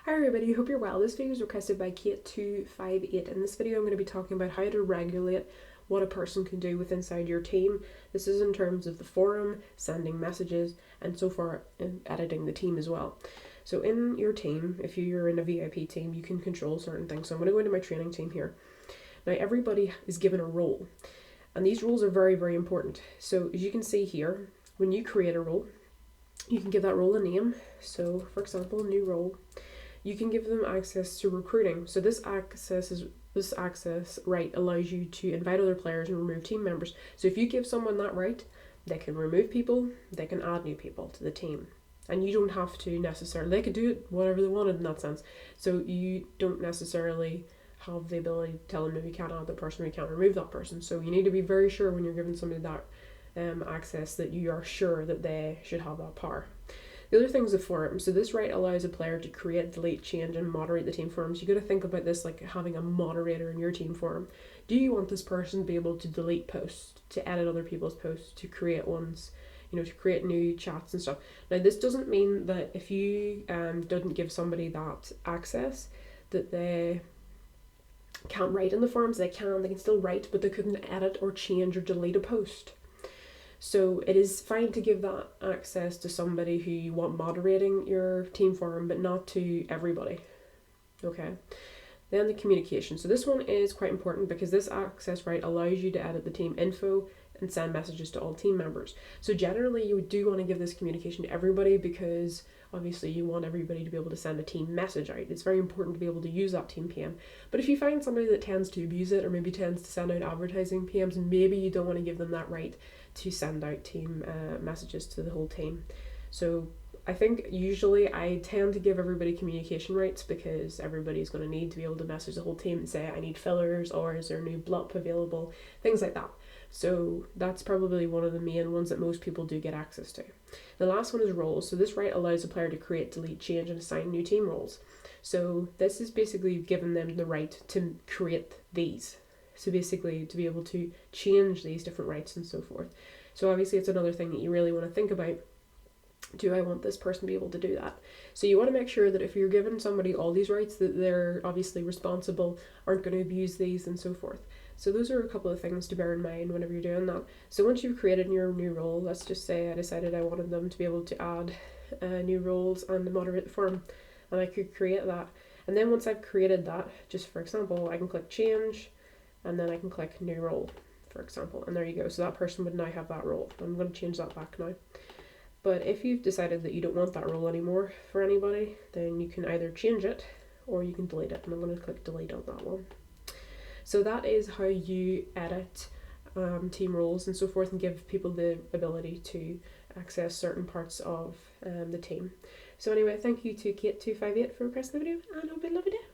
Hi everybody, hope you're well. This video is requested by Kate258. In this video I'm going to be talking about how to regulate what a person can do with inside your team. This is in terms of the forum, sending messages, and so far in editing the team as well. So in your team, if you're in a VIP team, you can control certain things. So I'm going to go into my training team here. Now everybody is given a role, and these roles are very, very important. So as you can see here, when you create a role, you can give that role a name. So for example, new role. You can give them access to recruiting. So this access right allows you to invite other players and remove team members. So if you give someone that right, they can remove people, they can add new people to the team. And you don't have to necessarily, they could do it whatever they wanted in that sense. So you don't necessarily have the ability to tell them if you can't add that person or you can't remove that person. So you need to be very sure when you're giving somebody that access that you are sure that they should have that power. The other thing is the forum. So this right allows a player to create, delete, change, and moderate the team forums. You got to think about this like having a moderator in your team forum. Do you want this person to be able to delete posts, to edit other people's posts, to create ones, to create new chats and stuff? Now this doesn't mean that if you didn't give somebody that access, that they can't write in the forums. They can still write, but they couldn't edit or change or delete a post. So it is fine to give that access to somebody who you want moderating your team forum, but not to everybody. Okay. Then the communication. So this one is quite important because this access right allows you to edit the team info and send messages to all team members. So generally you do want to give this communication to everybody because obviously you want everybody to be able to send a team message out. It's very important to be able to use that team PM. But if you find somebody that tends to abuse it or maybe tends to send out advertising PMs, maybe you don't want to give them that right to send out team messages to the whole team. So I think usually I tend to give everybody communication rights because everybody's going to need to be able to message the whole team and say I need fillers or is there a new blop available, things like that. So that's probably one of the main ones that most people do get access to. The last one is roles. So this right allows a player to create, delete, change, and assign new team roles. So this is basically giving them the right to create these. So basically to be able to change these different rights and so forth. So obviously it's another thing that you really want to think about. Do I want this person to be able to do that? So you want to make sure that if you're giving somebody all these rights that they're obviously responsible, aren't going to abuse these and so forth. So those are a couple of things to bear in mind whenever you're doing that. So once you've created your new role, let's just say I decided I wanted them to be able to add new roles and moderate the forum, and I could create that. And then once I've created that, just for example, I can click change, and then I can click new role, for example, and there you go. So that person would now have that role. I'm going to change that back now. But if you've decided that you don't want that role anymore for anybody, then you can either change it or you can delete it. And I'm going to click delete on that one. So that is how you edit team roles and so forth and give people the ability to access certain parts of the team. So anyway, thank you to Kate258 for requesting the video and hope you have a lovely day.